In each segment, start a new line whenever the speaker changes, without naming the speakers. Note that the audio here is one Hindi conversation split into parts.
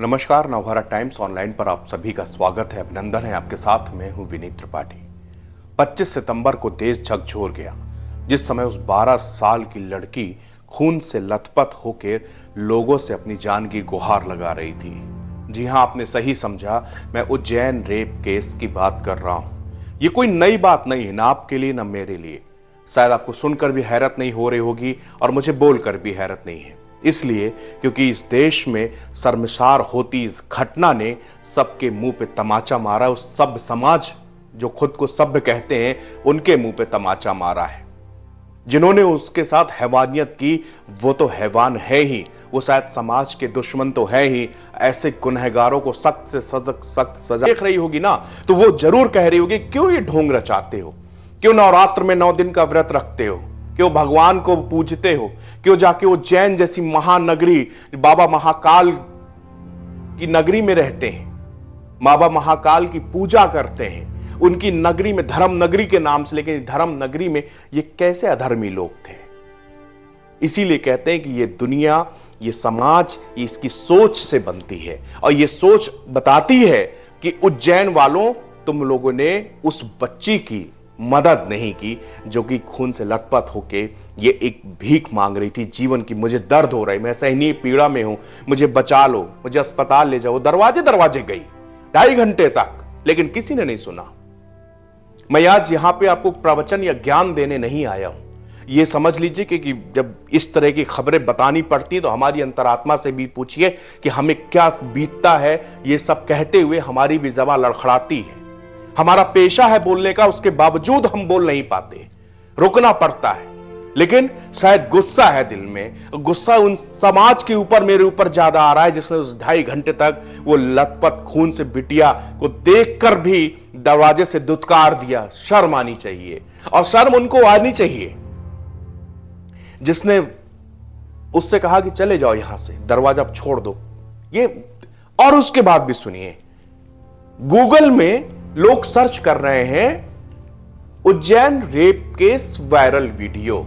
नमस्कार, नवभारत टाइम्स ऑनलाइन पर आप सभी का स्वागत है। अभिनंदन है आपके साथ। मैं हूं विनीत त्रिपाठी। 25 सितंबर को देश झकझोर गया, जिस समय उस 12 साल की लड़की खून से लथपथ होकर लोगों से अपनी जान की गुहार लगा रही थी। जी हां, आपने सही समझा, मैं उज्जैन रेप केस की बात कर रहा हूं। ये कोई नई बात नहीं है, ना आपके लिए ना मेरे लिए। शायद आपको सुनकर भी हैरत नहीं हो रही होगी और मुझे बोलकर भी हैरत नहीं है, इसलिए क्योंकि इस देश में शर्मसार होती इस घटना ने सबके मुंह पे तमाचा मारा। उस सभ्य समाज जो खुद को सभ्य कहते हैं, उनके मुंह पे तमाचा मारा है। जिन्होंने उसके साथ हैवानियत की वो तो हैवान है ही, वो शायद समाज के दुश्मन तो है ही। ऐसे गुनहगारों को सख्त से सख्त सजा देख रही होगी ना, तो वो जरूर कह रही होगी, क्यों ये ढोंग रचाते हो, क्यों नवरात्र में 9 दिन का व्रत रखते हो, क्यों भगवान को पूजते हो, क्यों जाके उज्जैन जैसी महानगरी बाबा महाकाल की नगरी में रहते हैं, बाबा महाकाल की पूजा करते हैं, उनकी नगरी में, धर्म नगरी के नाम से। लेकिन धर्म नगरी में ये कैसे अधर्मी लोग थे। इसीलिए कहते हैं कि ये दुनिया, ये समाज, ये इसकी सोच से बनती है। और ये सोच बताती है कि उज्जैन वालों, तुम लोगों ने उस बच्ची की मदद नहीं की जो कि खून से लथपथ होके ये एक भीख मांग रही थी जीवन की। मुझे दर्द हो रहा है, मैं सहनीय पीड़ा में हूं, मुझे बचा लो, मुझे अस्पताल ले जाओ। दरवाजे दरवाजे गई 2.5 घंटे तक, लेकिन किसी ने नहीं सुना। मैं आज यहां पे आपको प्रवचन या ज्ञान देने नहीं आया हूं। ये समझ लीजिए कि जब इस तरह की खबरें बतानी पड़ती तो हमारी अंतरात्मा से भी पूछिए कि हमें क्या बीतता है। ये सब कहते हुए हमारी भी ज़बान लड़खड़ाती है। हमारा पेशा है बोलने का, उसके बावजूद हम बोल नहीं पाते, रुकना पड़ता है। लेकिन शायद गुस्सा है दिल में, गुस्सा उन समाज के ऊपर, मेरे ऊपर ज्यादा आ रहा है जिसने उस 2.5 घंटे तक वो लथपथ खून से बिटिया को देखकर भी दरवाजे से दुत्कार दिया। शर्म आनी चाहिए, और शर्म उनको आनी चाहिए जिसने उससे कहा कि चले जाओ यहां से, दरवाजा छोड़ दो ये। और उसके बाद भी सुनिए, गूगल में लोग सर्च कर रहे हैं Ujjain rape case viral video.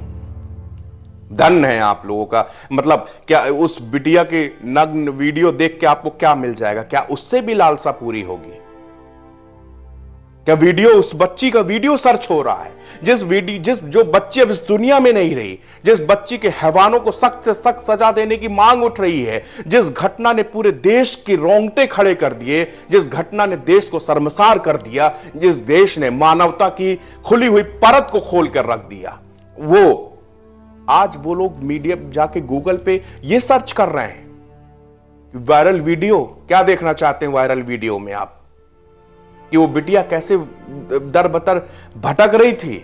धन है आप लोगों का, मतलब क्या उस बिटिया के नग्न वीडियो देख के आपको क्या मिल जाएगा? क्या उससे भी लालसा पूरी होगी? क्या वीडियो, उस बच्ची का वीडियो सर्च हो रहा है, जो बच्ची अब इस दुनिया में नहीं रही, जिस बच्ची के हैवानों को सख्त से सख्त सजा देने की मांग उठ रही है, जिस घटना ने पूरे देश के रोंगटे खड़े कर दिए, जिस घटना ने देश को शर्मसार कर दिया, जिस देश ने मानवता की खुली हुई परत को खोल कर रख दिया, वो आज वो लोग मीडिया जाके गूगल पे ये सर्च कर रहे हैं वायरल वीडियो। क्या देखना चाहते हैं वायरल वीडियो में आप? कि वो बिटिया कैसे दर बतर भटक रही थी।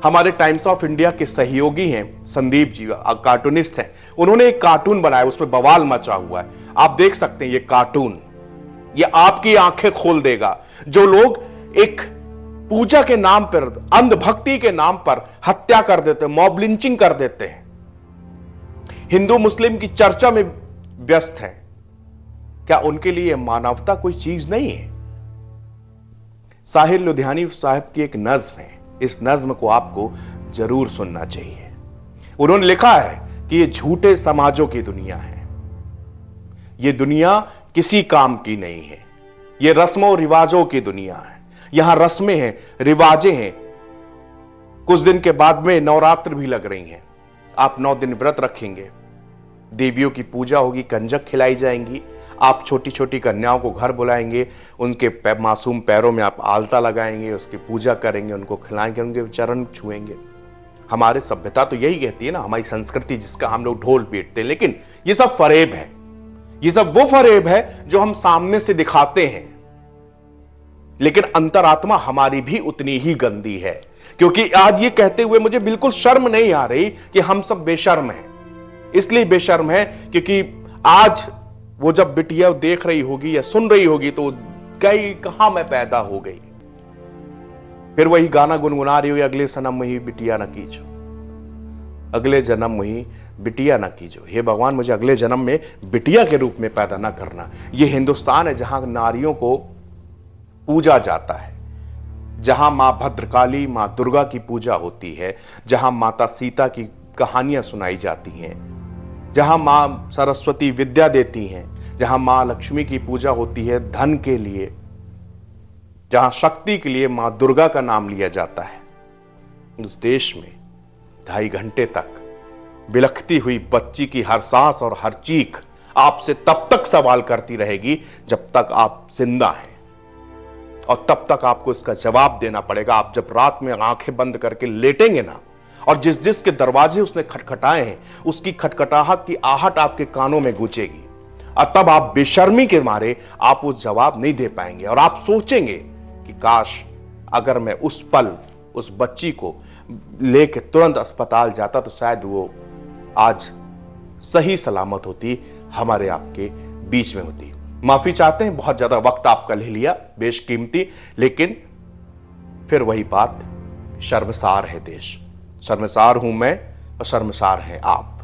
हमारे टाइम्स ऑफ इंडिया के सहयोगी हैं संदीप जी, कार्टूनिस्ट हैं, उन्होंने एक कार्टून बनाया, उसमें बवाल मचा हुआ है। आप देख सकते हैं ये कार्टून, ये आपकी आंखें खोल देगा। जो लोग एक पूजा के नाम पर, अंधभक्ति के नाम पर हत्या कर देते हैं, मॉब लिंचिंग कर देते हैं, हिंदू मुस्लिम की चर्चा में व्यस्त है, क्या उनके लिए मानवता कोई चीज नहीं है? साहिर लुधियानी साहब की एक नज्म है, इस नज्म को आपको जरूर सुनना चाहिए। उन्होंने लिखा है कि ये झूठे समाजों की दुनिया है, ये दुनिया किसी काम की नहीं है, ये रस्मों रिवाजों की दुनिया है। यहां रस्में हैं, रिवाजें हैं। कुछ दिन के बाद में नवरात्र भी लग रही हैं। आप 9 दिन व्रत रखेंगे, देवियों की पूजा होगी, कंजक खिलाई जाएंगी, आप छोटी छोटी कन्याओं को घर बुलाएंगे, उनके मासूम पैरों में आप आलता लगाएंगे, उसकी पूजा करेंगे, उनको खिलाएंगे, उनके चरण छुएंगे। हमारी सभ्यता तो यही कहती है ना, हमारी संस्कृति जिसका हम लोग ढोल पीटते हैं। लेकिन ये सब फरेब है, ये सब वो फरेब है जो हम सामने से दिखाते हैं, लेकिन अंतरात्मा हमारी भी उतनी ही गंदी है। क्योंकि आज ये कहते हुए मुझे बिल्कुल शर्म नहीं आ रही कि हम सब बेशर्म हैं। इसलिए बेशर्म है क्योंकि आज वो जब बिटिया देख रही होगी या सुन रही होगी तो गई कहां मैं पैदा हो गई, फिर वही गाना गुनगुना रही हुई, अगले जन्म में ही बिटिया न कीजो, अगले जन्म में ही बिटिया ना कीजो। हे भगवान, मुझे अगले जन्म में बिटिया के रूप में पैदा ना करना। ये हिंदुस्तान है जहां नारियों को पूजा जाता है, जहां मां भद्रकाली, मां दुर्गा की पूजा होती है, जहां माता सीता की कहानियां सुनाई जाती हैं, जहां मां सरस्वती विद्या देती हैं, जहां मां लक्ष्मी की पूजा होती है धन के लिए, जहां शक्ति के लिए मां दुर्गा का नाम लिया जाता है, उस देश में 2.5 घंटे तक बिलखती हुई बच्ची की हर सांस और हर चीख आपसे तब तक सवाल करती रहेगी जब तक आप जिंदा हैं, और तब तक आपको इसका जवाब देना पड़ेगा। आप जब रात में आंखें बंद करके लेटेंगे ना, और जिस जिसके दरवाजे उसने खटखटाए हैं उसकी खटखटाहट की आहट आपके कानों में गूंजेगी, और तब आप बेशर्मी के मारे आप वो जवाब नहीं दे पाएंगे, और आप सोचेंगे कि काश अगर मैं उस पल उस बच्ची को लेके तुरंत अस्पताल जाता तो शायद वो आज सही सलामत होती, हमारे आपके बीच में होती। माफी चाहते हैं, बहुत ज्यादा वक्त आपका ले लिया, बेशकीमती, लेकिन फिर वही बात, शर्मसार है देश, शर्मसार हूं मैं और शर्मसार हैं आप।